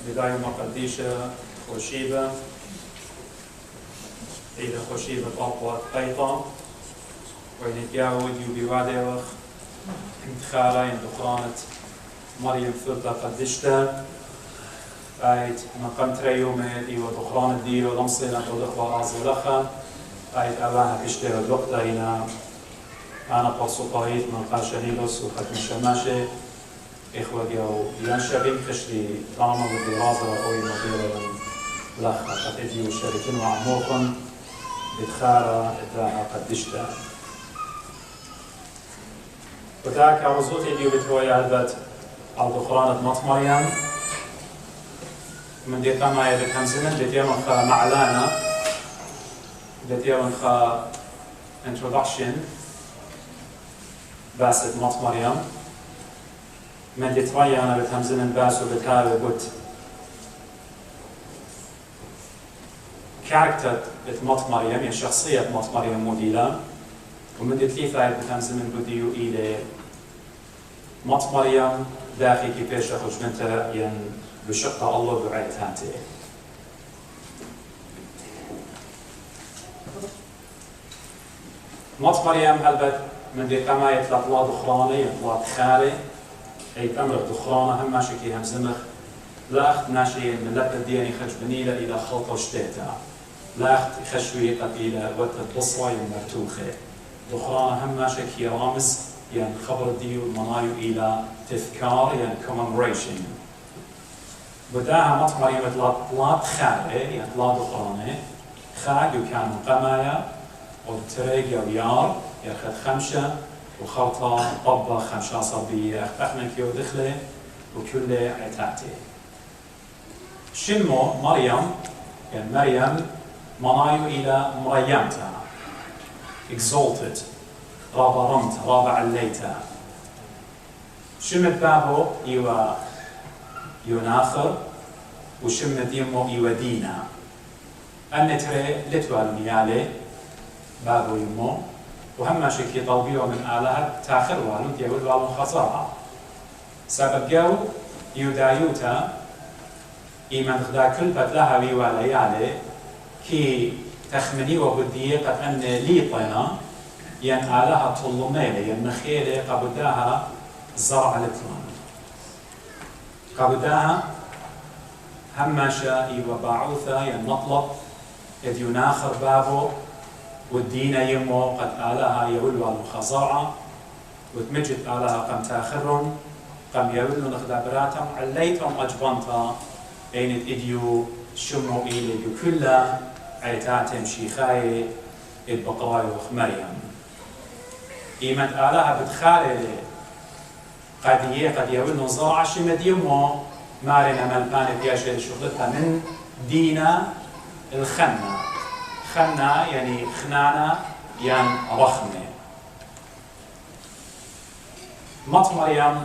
بداية مقديشة خوشيبة إذا خوشيبة طلبت قيطة وين يتجاود يبيواديوخ انتخارا يندخرانت مريم ثلثة قدشتا آيت مقام تريومة إيوة دخران الديو لمصينا تدخوا رازي لخا آيت أباها بشتر الوقت هنا أنا قصو طايت من قاشنيلوس وختم شماشي إخوة جو ينشبين خشري طعمة بالدراسة أو مديرة لخا قتديو شركين وعموكم بتخارة إدراها قدشتا وذاك عرضوتي ديو بتروي هلبت على دخرانة مط مريم من دي تما يبت همزنا دي تيمن خا معلانا دي تيمن خا introduction باسد مط مريم من دي تروي أنا بت همزنا باسو بتكاوي بوت كاركتر بت مط مريم يعني شخصية مط مريم موديلا ومن دي تليفة بت همزنا بديو إلى مط مريم داخل كيفاش أخرج منها ين بشقة الله بعيتانتي مط مريم هلبت من دي كما يطلق الله دخراني يطلق خالي أي تمر دخرانة هم ماشي كي هم زمخ لا أخت ناشي من لبت دياني خرج بنيلة إلى خلطة شتيتا لا أخت خشوية إلى وقت البصرة يمرتوخي دخرانة هم ماشي كي رامز يعني خبر ديو المنايو إلى تذكار يعني commemoration بداها مط مريم طلات خالي يعني طلات دخراني خاق وكان قمايا وتريق ويار ياخذ خمشة وخلطة طبة خمشة صبية أخذنا كيو دخلة وكل عتاتي شمو مريم يعني مريم منايو إلى مريمتا exalted رابا رمت رابا عليتا شمت بابو يوناخر وشمت يمو يودينا النتري لتوال نيالي بابو يمو وهم شكي طلبيو من آلها تاخر والو ديول والو خزارة سبب جو يودايوتا إيمان خدا كل بدلها بيواليالي كي تخمني وبديه قد أن ليطنا ين آلها طلميلي ين نخيلي قبداها زرع لتلان قبداها همشا وباعوثا ين مطلب إذ يناخر بابو والدين يمو قد آلها يولو الخزاعة وتمجد آلها قم تاخرهم قم يولو نخدبراتهم عليتهم أجبانتا أين إديو شمو إلي كلها عيتاتهم شيخاي البقراي وخمريم إيمان آلها بتخاري قد يولو زرع شمد يمو مارنا ملبانة بياشي شغلتها من دينا الخنة خنا يعني خنانة يعني رخمة مط مريم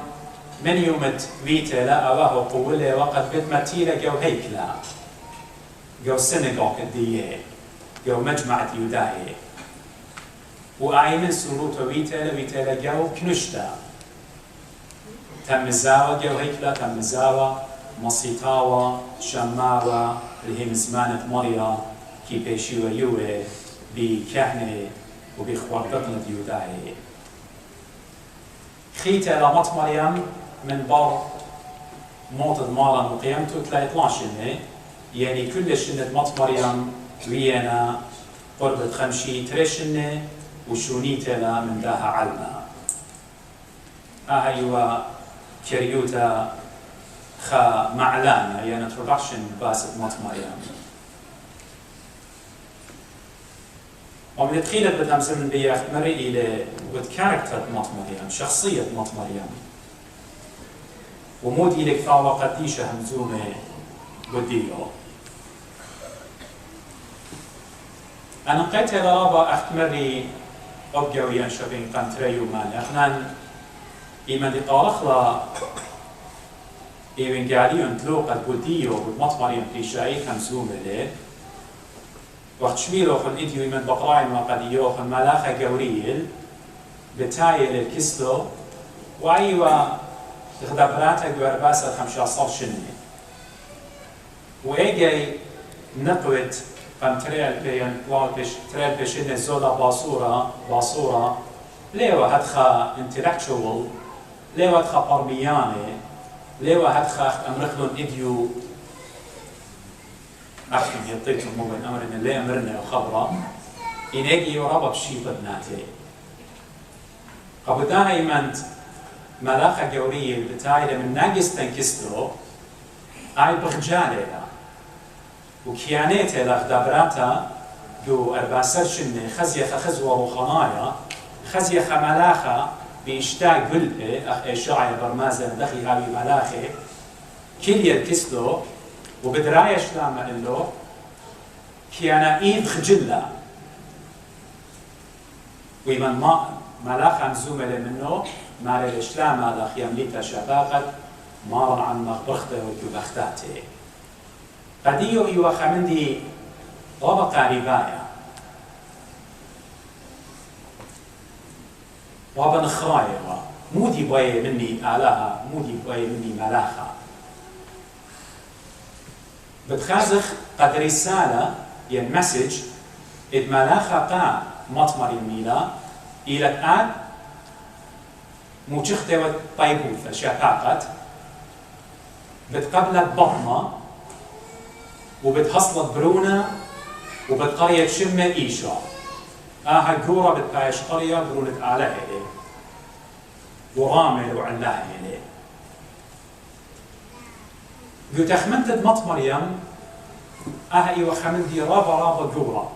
من يومت فيتلا أواه قولة وقد بتمتيلة جو هيكلا جو سنغوك الدية جو مجمعة يوداية وآي من سروت فيتلا جو كنشتا تم الزاوة جو هيكلا تم الزاوة مصيطاوة شماوة اللي هي زمانة مريم كي بيشيو يوه بكهنة وبخوارقنا ديوداي خيتة لمط مريم من بار موت المارا وقيمته 13 يعني كل شنة مط مريم ويانا قربة 53 وشونيتة من داها علنا أيوة كريوتا خا معلانا يعني introduction باسد مط مريم ومن دخيلت بتمثل من بياخ مري إلى كاركتر مط مريم شخصية مط مريم ومود إلى كثاوة قديشة همزومة بديو أنا قلت لرابا أختمري أبقويا شبين قنتريو مالي أخنان إيمان دي طارخلا إيمان قاعدين تلوقت بديو بمط مريم بيشاي همزومة ليه وقت شميلو خل إديو من بقراين وقديو خل ملاخة قوريل بتايل الكسلو وأيوة خدبراتك وأرباسة 15 شنة وإيجي نقوت قام تريال بيان والبش تريال بيشين زولا باصورة ليوا هدخا intellectual ليوا هدخا برمياني ليوا هدخا أمرخلون إديو أحكم يطيتم من أمرنا اللي أمرنا وخبرة إن إيجي يورابا بشي طبناتي قبوداها يمنت ملاخة جورية بتاعي من ناقص تنكسترو أي بخجالة وكيانيته لغدابراتا جو أرباسرشن خزيخ خزوة وخنايا خزيخ ملاخة بيشتاق قلبه أخ إشاعي برمازة دخي هاوي ملاخة كل يركسلو وبدراية شلام إلو كيانا إيد خجلة ويمن ما ملاخة مزومة منه ماري الإسلام هذا خيامليتا شفاقت مارا عن مغبخته وكبختاته قديو إيوا خمندي طبقة رباية وابن خرايا مودي بوي مني آلها مودي بوي مني ملاخة بتخازخ قد رسالة ين مسج إد ملاخة قا مطمر يميلا إلى الآن موجخته وطيبوثة شفاقت بتقبلت بطنة وبتحصلت برونة وبتقرية شمة إيشا قورة بتبايش قرية برونة آلها إليه ورامل وعلاها إليه قلت أخمنتد مط مريم إيوة خمندي رابا قورة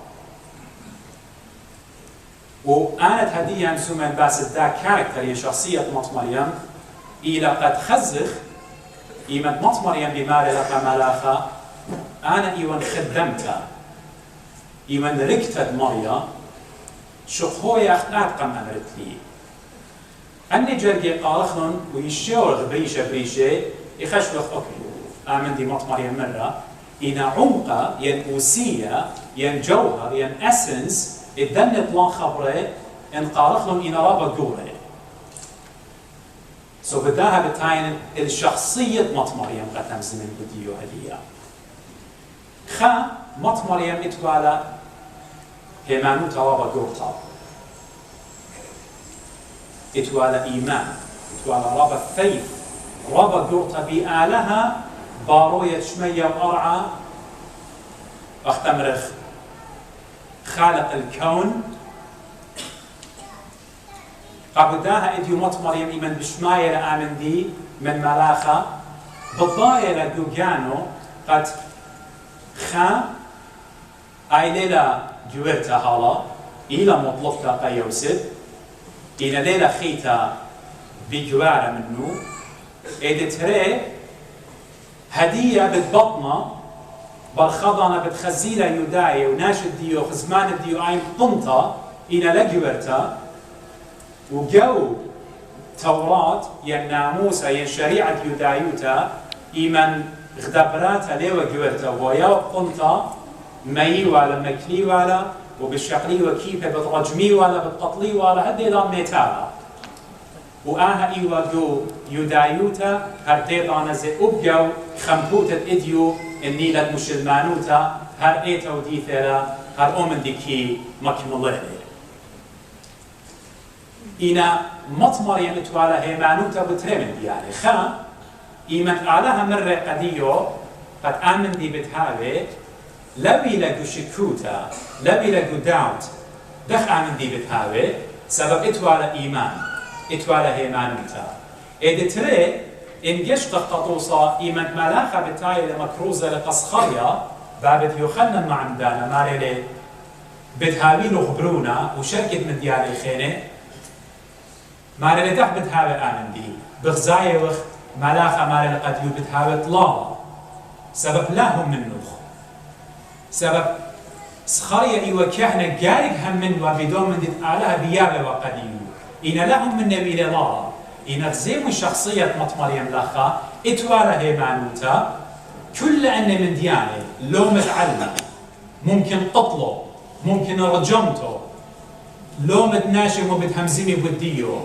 وآنت هدية سومن باس دا كاركتر شخصية مط مريم إلى قد خزخ إيمن مط مريم بماري لقى ملاخة أنا إيوان خدمتها إيوان ركتت مريم شخوية أخطأت قم أمرت لي أني جرقي قالخن ويشيور بريشة يخشوخ أكل آمن دي مط مريم مرة إن عمقة ين أوسية ين جوهر ين أسنس الدنت لان خبره إن قالخن إن رابا قوره بداها بتاين الشخصية مط مريم قتم زمن بديو هدية خا مط مريم اتوالا هيمانو توابا قرطا اتوالا إيمان اتوالا رابا فيث رابا قرطا بآلها باروية شمية وأرعى أختمرخ خالق الكون قبداها إديو مط مريم إيمان بشماية لآمن دي من ملاخة بالضاية لدوغانو قد خا أي ليلة جويرتا هالا إلى مطلقتا قيوسد إلى ليلة خيتا بجوارة منو إيدي تري هدية بتبطنا بالخضانة بتخزيلة يوداية وناشد ديو خزمان ديو أين طنطا إلى لجويرتا وجو توراة ين ناموسا ين شريعة يودايوتا إيمن غدبراتا ليوا جويرتا ويا قنطا مي ولا مكلي ولا وبالشقلي وكيفه بترجمي ولا بتقطلي ولا هدي لا ميتالا وآها إيوا جو يودايوتا هردي دانا زي أبجو خمبوتة إديو النيلة مشلمانوتا هر إيتا وديثيرا هر أومن ديكي مكملة إنا مط مريم اتوالا هيمانوتا بترمن ديالي خا إيمن علىها مرة قديو قد آمن دي بتهاوي لبي لقو شكوتا لبي لقو داوت دخ آمن دي بتهاوي سبب اتوالا إيمان اتوالا هيمانوتا إيدي تري إن جيش تقطوصا إيمن ملاخة بتاعي لمكروزة لقصخرية بابت يخلن مع مدانا ماري بتهاوي نخبرونا وشركة من ديالي خيني ماري لدخ بتهاوي آمن دي بغزاية وخ ملاخة ماري قد يبتهاوي طلاوة سبب لهم منوخ سبب سخرية إيوة كهنة قارق هم من وبدون من ديت آلها بيابة وقديو إن لهم من نبي لله إن غزيم شخصية مط مريم لخا اتوالا هيمانوتا كل أن من ديانه لو متعلم ممكن قتله ممكن رجمته لو متناشم وبتهمزمي بديو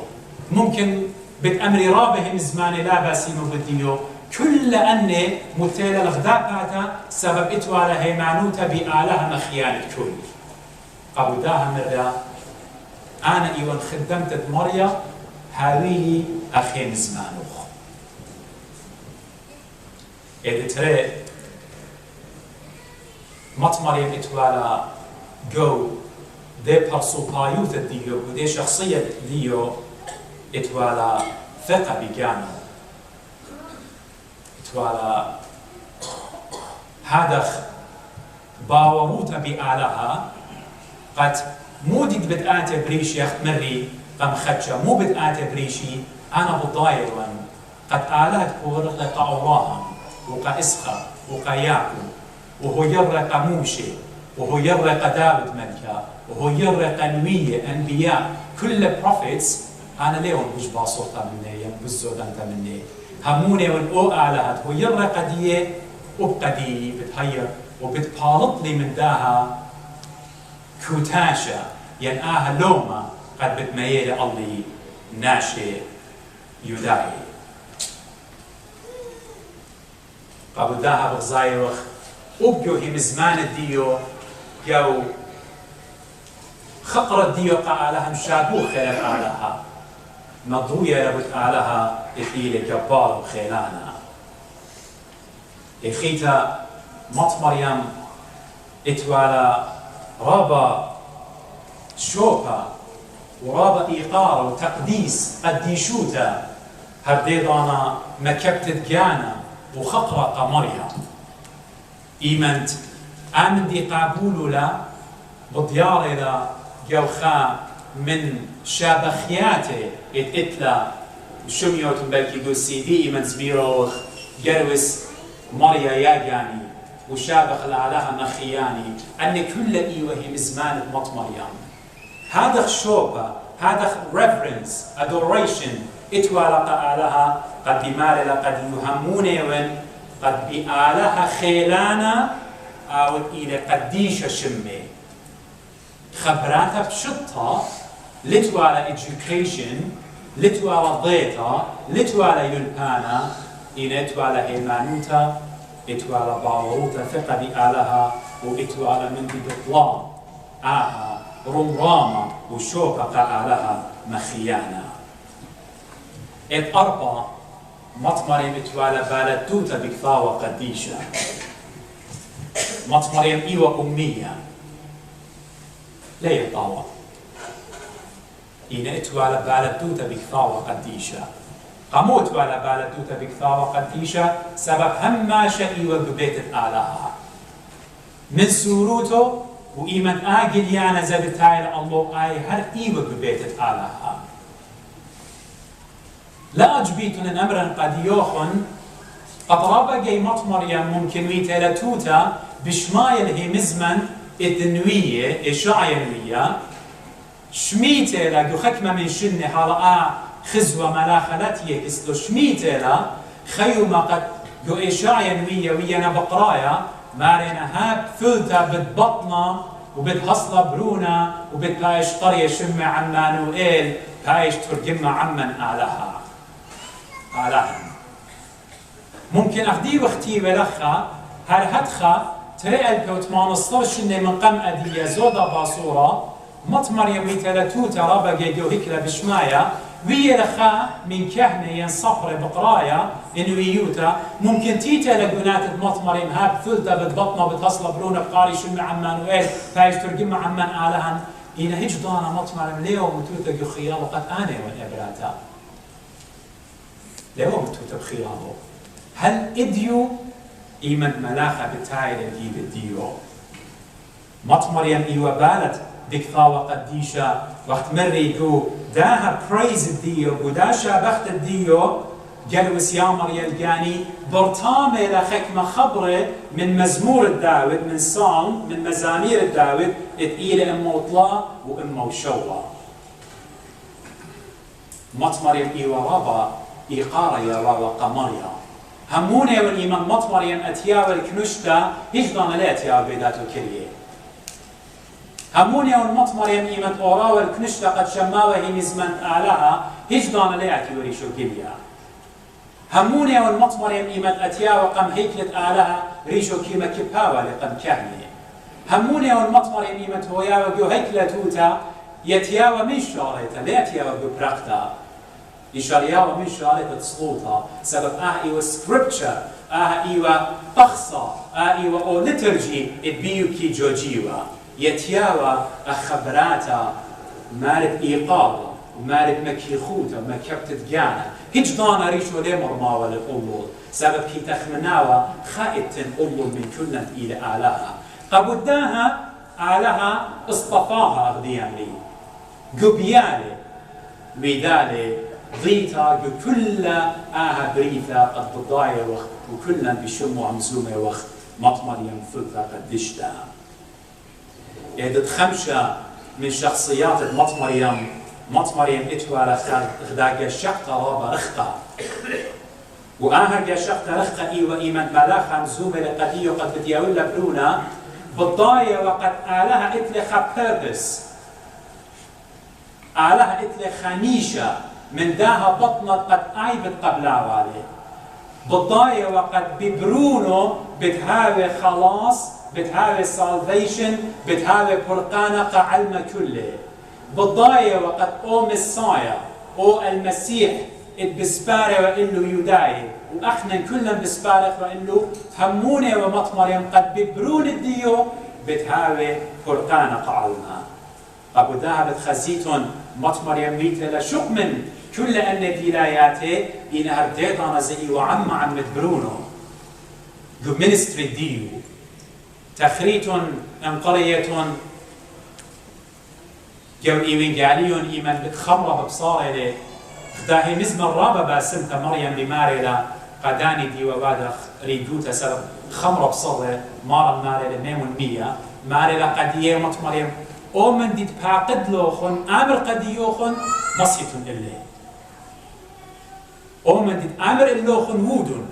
ممكن بتأمري رابهم زمان لا باسيم بديو كل أن مثيل الغداء سبب إتوالا هيمانوتا بآلها مخيان الكل قبوداها مرة أنا إيوان خدمت مريا هاويلي أخين زمانوخ إذا ترى مط مريم إتوالا جو دي برسوبايوت ديو ودي شخصية ديو إتوالا ثقة بجانو إتوالا هادخ باوروتا بآلها قد مو ديد بدآت بريشي أخت مري قم خدشة مو بدآت بريشي أنا بضاير وان قد آلات كورق لقاوراها وقا إسخا وقا ياكو وهو يرق موشي وهو يرق داود ملكا وهو يرق نوية أنبياء كل prophets أنا ليون بوش باصورتا مني ينبزو دانتا مني هموني والأو آلهات هو يرق ديه وبقدي بتهير وبتبالط لي من داها كوتاشا ينآها لوما قد بتميل الله ناشي يداعي قبل داها بغزايوخ وبجو هم زمان الديو جو خقر الديو قالها مشابو خير قالها مضوية لبت قالها إثيل جبار خيلانا إخيتا مط مريم إتوالا رابا شوبا ورابا إيقار وتقديس قديشوتا هرديضانا مكبتت جانا وخقرق مريم إيمنت آمن دي قابولو لا بديار لا جوخا من شابخياته اتلا شميوت بلكي دو سيدي إيمن سبيروخ جروس مريا ياجاني وشابخ لعلها مخياني أن كل إيوه مزمان مط مريم هذا شوبة هذا reverence adoration اتوالا قالها قد بمال لقد يهموني ون قد بآلها خيلانا أو إلى قديشة شمي خبراتها بشطة لتوالا education لتوالا ضيطة لتوالا يلبانا إن توالا هيمانوتا إتوالا باوروتا ثقة بآلها وإتوالا من بطلان آها رمرامة وشوكة آلها مخيانا أربع مطمريم إتوالا بالتوتا بكثاوة قديشة مطمريم إيوة أمية لا يطاوة إن إتوالا بالتوتا بكثاوة قديشة قموت ولا بالتوتا بكثاوة قديشة سبب هماشة إيوة ببيت الآلهة من سوروتو وإيمن آجل يانا زبتايل الله آي هر إيوة ببيت الآلهة لا أجبيتن أمرا قد يوخن قطرابا جاي مريم ممكن ويتالا توتا بشمايل هي مزمن الدنوية إشاعينوية شميتالا جو خكمة من شنة حالا خزوة ملاخلاتية كسلو شميتالا خيوما قد جو إشاعينوية ويانا بقرايا مارينا هاب ثلتا بتبطنا وبتحصل برونا وبتلايش قرية شمة عن مانوئيل بايش ترجمة عمن آلها آلهم ممكن أخدي واختي ولخا هرهدخا ترى البيوت ما نصرش إن من قم أدية زودا باصورة مط مريم ويتلاتو ترى بقى جو هكلا بشمايا ويلخا من كهنة ينصفر بقرايا إنه يوتا ممكن تيتا لقنات مط مريم هاب ثلتا بتبطنا بتصل برونا بقاري شمع عمان وإل فايش ترجم عمان آلهن إنا هيج دانا مط مريم ليو متوتا جو خيال قد أنا والإبراتا ليو متوتا بخياله هل إديو إيمن ملاخة بتايل الجيب الديو مط مريم إيوة بالت بكثاوة قديشة وقت مريكو داها برايز الديو وداشا بخت الديو جلوس يا مريم جاني برطامة لخكمة خبرة من مزمور الداود من صام من مزامير الداود إتقيل إمو طلا وإمو شوى مط مريم إيوة رابا إيقارة يا رابا قمريا هموني والإيمان مط مريم أتياوى الكنشتا هجدان لا أتياوى بيداتو كريه هموني والمط مريم إيمان أورا والكنشتا قد شماوى هي نزمن أعلاها هجدان لا أتيوري شو كريه هموني والمطمريم إيمان أتيا وقم هيكلت آلها ريشو كيما كباوة لقم كهني هموني والمطمريم إيمان هويا وقيو هيكلة توتا يتيا ومن شاريتا لا يتيا وقيو براقتا يشاريا ومن شاريتا تصلوتا سبب إيوا سكريبتشر إيوا طخصة إيوا أو لترجي إدبيو كي جوجيوا يتيا وخبراتا مارد إيقاظة ومارد مكيخوتا مكبتت جانا هيج دانا ريشو لي مرماوة للأمور سبب كي تخمناوة خائتن أمور من كلنا إلى آلها قبوداها آلها اصطفاها أغديان لي قبيالي ويدالي ضيتا كل بريثا قد بضايا وقت وكلنا بشمو عمزومة وقت مطمر ينفذها قدشتا إذا خمسة من شخصيات مطمريم إتوارا غدا شقتا رابا رختا وآها شقتا رختا إيوا إيمان بلاخا مزومة لقديو قد بدياولا برونا بالضايا وقد آلها إتلخا بيربس آلها إتلخا نيشا من داها بطنت قد آيبت قبلا والي بالضايا وقد ببرونو بتهاوي خلاص بتهاوي سالفيشن بتهاوي برقانة قعلم كله بالضايا وقد او مسايا او المسيح بسبارة وإنه يداي وأخنا كلنا بسبارة وإنه هموني ومطمرين قد ببرون الديو بتهاوي برقانة قعلنا أبو ذهب خزيتون مطمرين ميتة لشق من كل أن ديلاياته إن هرديدانا زي وعم عم برونو جو منستري ديو تخريتون انقريتون جو إيوين قاليون إيمان بتخمره بصارة خداهي مزمر رابا باسمتا مريم بماريلا قداني دي وبادخ ريدوتا سبب خمره بصارة مارا ماريلا ميمون مية ماريلا قديه مطمريم او من ديد باقد لوخن امر قديوخن مصيتون إليه او من ديد امر اللوخن وودون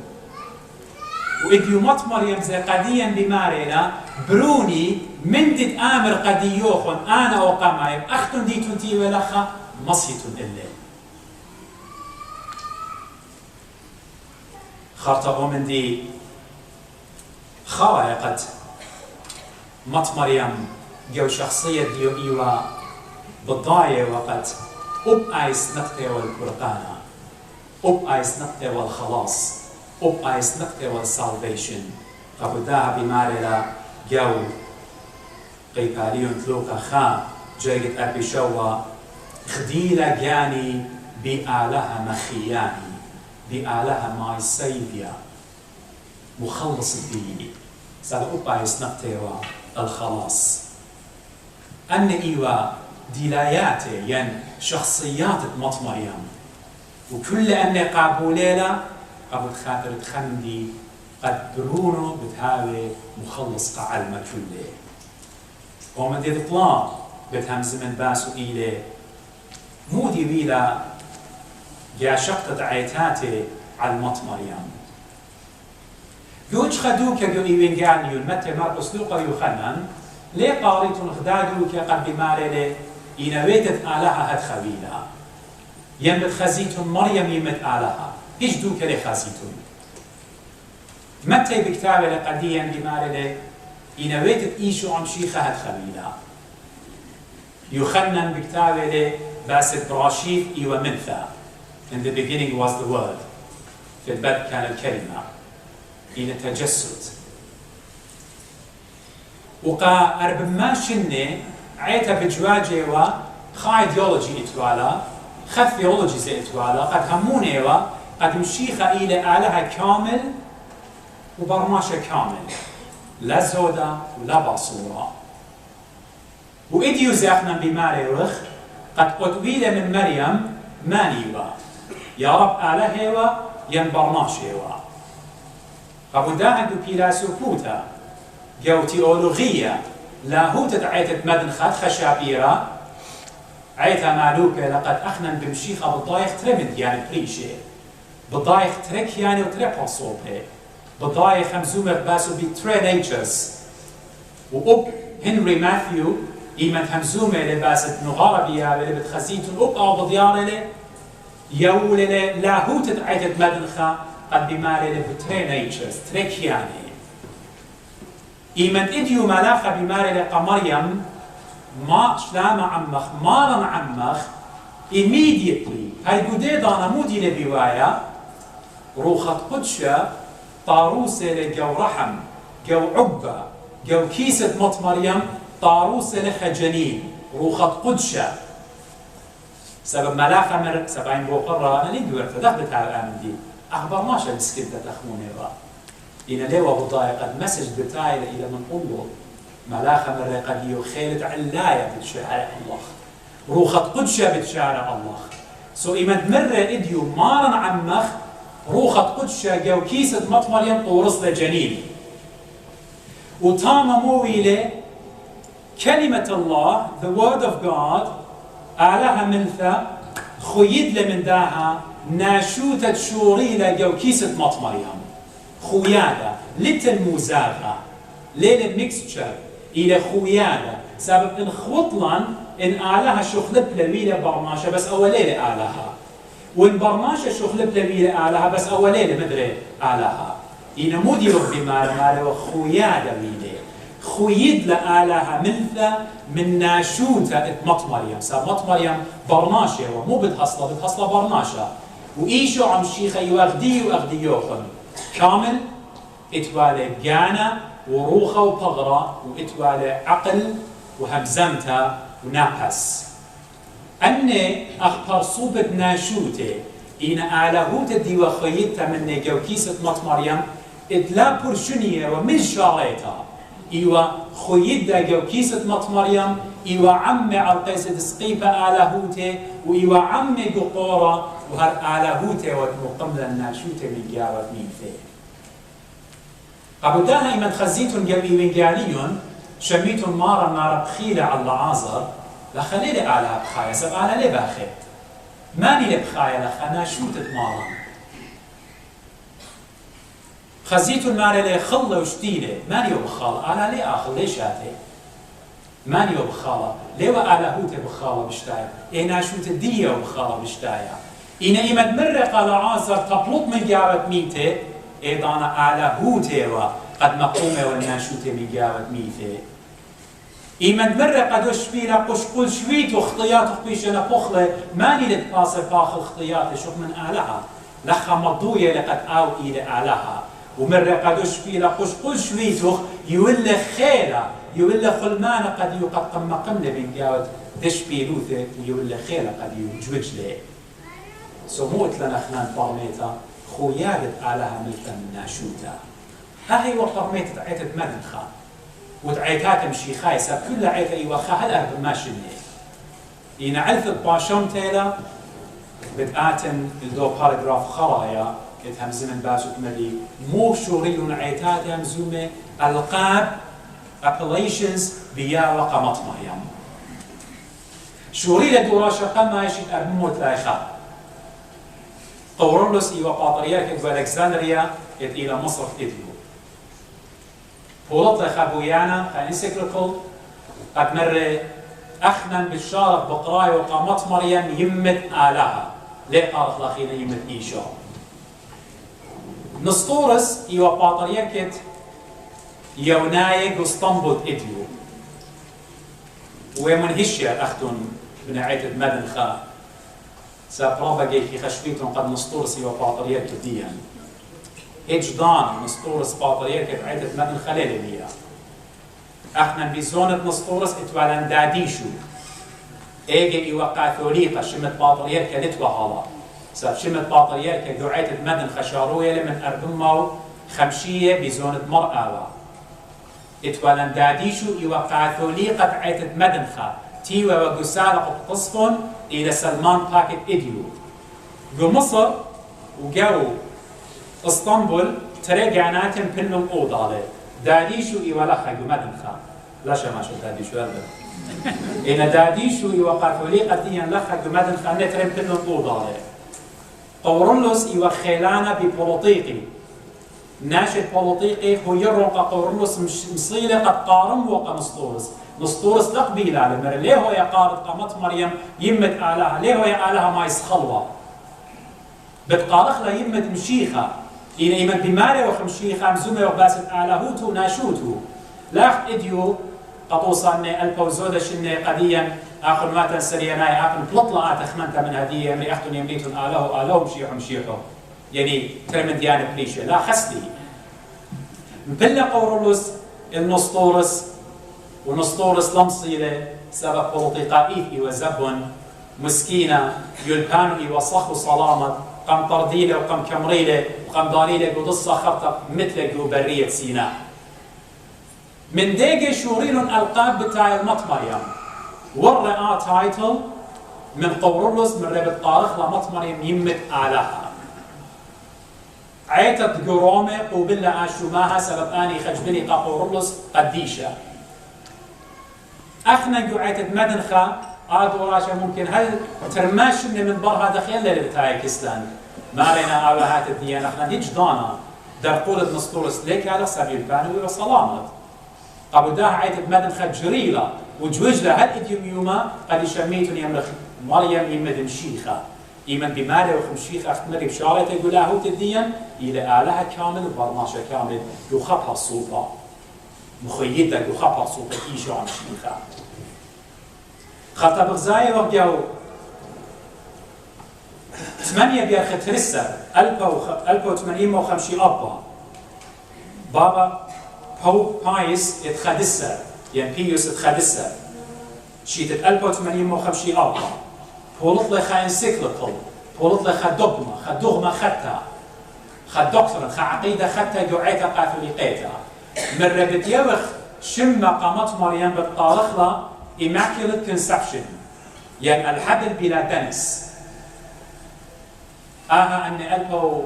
وإديو مطمريم زي قديا بماريلا بروني من ديد امر قديوخن انا او قمايم اختن ديتون تي ولخا مصيتون إليه خارطة او من دي خوايقت مطمريم جو شخصية ديو إيوا بالضاية وقت آيس نقطة والبرقانة آيس نقطة والخلاص آيس نقطة والسالفيشن قبل داها بمارلا جو قيقاليون تلوكا خا جايت أبي شوا خديلة جاني بآلها مخياني بآلها ماي سيفيا مخلص الدين سأل آيس نقطة والخلاص أن إيوا دلاياته يعني شخصيات مطمريم وكل أن قابوليلا قبل خاطر تخمدي قد برونو بتهاوي مخلص قعلمة كله ومن دي الإطلاق بتهم زمن باسو إيلي مودي بيلا جا شقطة عيتاتي على المطمريم يوج خدوك يو إيوين قاليون متى مرقس لوقا يخنن ليه قاريتون خدادو كقد بمارله إنويتت آلها هد خويلها يمت خزيتون مريم يمت آلها إيش دوك لي خزيتون متى بكتابة لقديا بمارله إنويتت إيشو عم شيخة هد خويلها يخنن بكتابة لي باسد براشيف إيوة منثى in the beginning was the word في البدء كان الكلمة إن تجسد وقا أرب ما شنة عيتا بجواجي و خا ايديولوجي اتوالا خف ثيولوجي زي اتوالا قد هموني و قد مشيخة إلى آلها كامل وبرماشة كامل لا زودة ولا باصورة وإديو زاخنا بماري وخ قد أتويل من مريم مانيوا يا رب آلها و ينبرناشي و قبوداها دو بيلاسو بوتا جو تيولوغية لاهوتت عيتت مدن خشابيرة عيتها مالوكة لقد أخنن بمشيخة بالضايخ ترمد يعني بريشي بالضايخ ترك يعني وتريبها صوبه بالضايخ همزومة باسو بتري نيتشرز وأب هنري ماثيو إيمت همزومة لباست نغاربية اللي بتخزيتون أب أو بضيارة يولي لاهوتت عيتت مدن قد بماري لبتري نيتشرز تريكياني إيمن إديو ملاخة بماري لقمريم ما شلام عمخ مارن عمخ immediately هاي قديد أنا مودي لبيوايا روخت قدشة طاروسة لجو رحم جو عبة جو كيسة مط مريم طاروسة لخجنين روخت قدشة سبب ملاخة مر سبعين بوقرة أنا لين دورت دخلت على الآن دي أخبرناش السكتة أخوني را إن ليوا بضايق قد مسج بتاعي إلى من قلو ملاخة مر قد يخيلت علاية بتشارع الله روخت قدشة بتشارع الله سو إيمن مرة إديو مارن عمخ روخت قدشة جو كيسة مط مريم طورس لجنين وتاما مويلة كلمة الله the word of God آلها ملثة خيد لمن داها ناشوتة شوريلة جو كيسة مط مريم خويادة لتنموزاغة ليلة ميكستشر إلى خويادة سبب إن خطلان إن آلها شخلب لويلة برماشة بس أول ليلة آلها وإن برماشة شخلب لويلة آلها بس أول ليلة مدري آلها إن مودي ربي ماله وخويادة ويلة خويد لآلها ملثة من ناشوتة مط مريم سبب مط مريم برناشة ومو بتحصله برناشة وإيشو عم شيخة يواغديوخن كامل اتوالي جانا وروخة وبغرة واتوالي عقل وهمزمتها ونقص أني أخبر صوبة ناشوتة إن آلهوتة دي وخيدتها من جو كيسة مط مريم إتلا برشنية ومن شاريتها إيوا خيدة جو كيسة مط مريم إيوا عمي عالقيسة سقيفة آلهوتة وإيوا عمي قطورة وهر آلهوتة ومقملة الناشوتة من جاوة مين فيه قبل داها إمن خزيتون قبل وينجاليون شميتون مارا بخيلة على العازر لخلي لي آلها بخايا سب آلها لي باخي ماني لي بخايا لخنا شوتت مارا خزيتون مارا لي خلة وشتيلة ماني وبخالة آلها لي آخر لي شاتي ماني وبخالة لي وآلهوتي بخالة بشتايا إينا شوتت دية وبخالة بشتايا إينا إمد مرة قال عازر تبلط من جاوة ميتي إيضانا آلهوتي قد مقومة والناشوتي من جاوة ميتي إيمن مرة قدوش فينا قشقل شويت واختيات وخبيشنا بخلة ماني لتقاصر باخر اختياتي شوف من آلها لخا مضوية لقد آو إلى آلها ومرة قدوش فينا قشقل شويت يولي خيلة يولي خلمانة قد يقد قم قمنا بين جاوة دش بيلوثة ويولي خيلة قد يجوج لي سموت لنا خلان برميتا خويادة آلها ملتا من ناشوتا هاي وقرميتا عيتت مدنخا وتعيتات مشي خايسة كل عيتة يوخا هلا بماشيني إن عرفت باشم تيلا بدآتن الدو باراجراف خرايا كت همزمن باسو كمالي مو شوريون عيتات همزومة ألقاب appellations بيا وقمت مريم شوري لدوراشا قما يشيد أرموت لايخا قورنلس إيوا باطريرك إدو ألكسندريا إد إلى مصر إديو بولط لخابويانا كانسيكليكل قد مر أخنا بالشارق بقراي وقامت مريم يمت آلها ليه قالت الأخيرة يمت إيشا نسطورس إيوا باطريركت يوناي قسطنبول إديو ومن هشيا أختون من عيد مدن خا سابرابا جيكي خشبيتون قد نسطورس إيوا باطريركت ديان إجدان نسطورس باطريركت عيد مدن خلال بيها احنا بزونة نسطورس اتوالن داديشو ايجي ايوا كاثوليقة شمت باطريركة لتوا هالا ساب شمت باطريركة دعيت مدن خشاروية لمن أربماو خمشية بزونة مرأة اتوالن داديشو ايوا كاثوليقة عيت مدن خا تيوا وقسالة قصفون إلى سلمان باكت إديو جو مصر وجو اسطنبول ترجعناتن بلهم أوضالي داديشو إيوالخا جمدن خا لا شماشو داديشو أبدا إن داديشو إيوقافولي قديا لخا جمدن خا نترم بلهم أوضالي قورنلس إيوخيلانا ببولوطيقي ناشد بولوطيقي هو يرونقا قورنلس مصيلة قد قارم وقا نسطورس لقبيل على مر ليه هو يقارد قامت مريم يمت آلها ليه هو يا آلها ما يسخلوا بتقارخ لا يمت مشيخة إن إيمان بماري وخمشي خامزومة وباسد آلهوتو ناشوتو لاخت إديو قطوصان البوزودة شنة قديا آخر ما تنسريناي آخر بلطلة أتخمنت من هدية يمري أختن يمريتون آله مشيحو يعني ترمن ديانة بليشة لا خسدي مبلا قورولوس النسطورس ونسطورس لمصيلة سبب بولطيقائيه وزبون مسكينة يلبانو وصخو صلامت قم طرديلة وقم كمريلة وقم داريلة قدصة خرطة مثل برية سيناء من ديجي شوريلون ألقاب بتاع المطمريم والرئة تايتل من قورولوس من ربط طارخ لمطمريم يمت آلها عيتت قرومة قوبلة آشوماها سبب آني خجبني قورولوس قديشة أخنا عيتت مدنخة وراشا ممكن هل ترماشني من برها دخيل للتاي كستان ما رينا آلهات الديانة اخنا ديج دانا در قولة نسطورس ليك على سبيل بانوي وسلامت قبو داها عيتت مدنخة جريلة وجوجلة هل إديوم يوما قد يشميتون يمرخ مريم يمدن شيخة إيمن بمالي وخمشيخ أختمري بشارة يقول له تدين إلى آلهة كامل وبرناشة كامل يخبها السلطة مخيدة يخبها السلطة إيشو عن شيخة خطب غزاية وقياو 8 بيار خترسة 1850 أبا بابا بوب بايس اتخدسة يعني بيوس اتخدسة شيتت 1850 أبا بولط لخا انسيكليكل بولط لخا دوغما ختا خا دكتورن خا عقيدة ختا جوعيتا قاثوليقيتا من ربط يوخ شم قامت مريم بالطارخلة Immaculate Conception يعني الحبل بلا دنس أن ألبو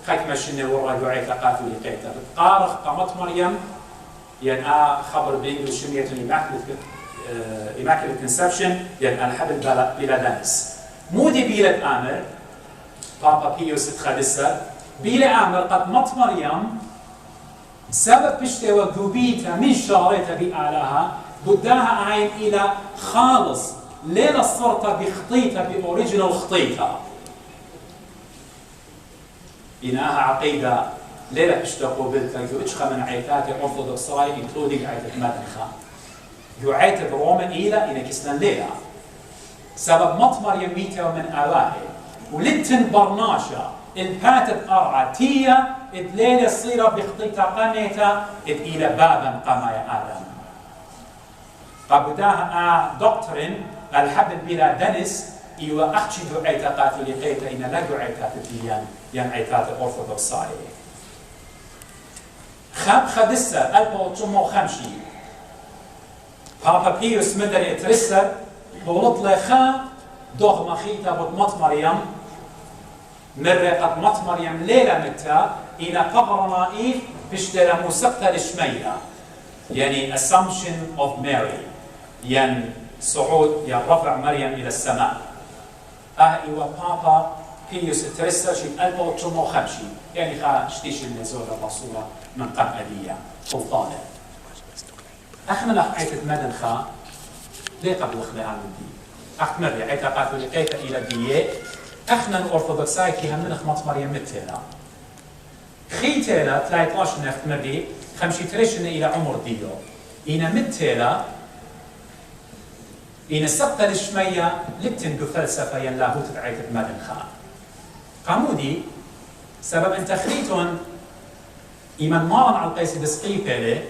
خكمة شنة ورا جوعيتا قاثوليقيتا بتقارخ قامت مريم يعني خبر بإنجلش شمية Immaculate Conception يعني الحبل بلا دنس مودي بيلة آمر بابا بيوس الخادسة بيلة آمر قد مط مريم سبب بشتى وقوبيتها من شارتها بآلها بداها عين إلى خالص ليلة صرتها بخطيتها بأوريجينال خطيتها إنها عقيدة ليلة بشتى قوبلتها جو من عيتات أورثودوكساي including عيتة مدنخة جو عيتة بروما إلى إنك إسلام ليلة سبب مطمر يميته ومن آلائه ولتن برناشا الباتت أرعتية الليلة صيرة بخطيتها قميتها إلى بابا قمايا آدم قبداها دكتورين الحبل بلا دنس إيوا أخشي دعيتا قاثوليقيتا إن لا دعيتا تديان يعني عيتات أورثودوكساي خاب خدسة 1850 بابا بيوس مدر يترسر بولط لخا دوغ مخيتا بطمط مريم مرة قد مط مريم ليلة متى إلى قبر نائف بشترى موسقة لشمية يعني Assumption of Mary يعني صعود يعني رفع مريم إلى السماء إيوا بابا بيوس ترسر شي 1850 يعني خا شتيش النزول الرسولة من قبلية سلطانة أخنا لقيت مدنخا ليه قبل خليها من دي أخمر عيتا قاثوليقيتا إلى دية أخنا الأرثوذكساي كي هم نخمط مريم متينا خيتيلا 13 نخمر دي خمشي تريشن إلى عمر ديو إنا متيلا إنا سقطة الشمية لبتن بفلسفة ينلاهو تبعيت مدنخا قامودي سبب أن تخريتون إيمان مارن على القيس بسقيبه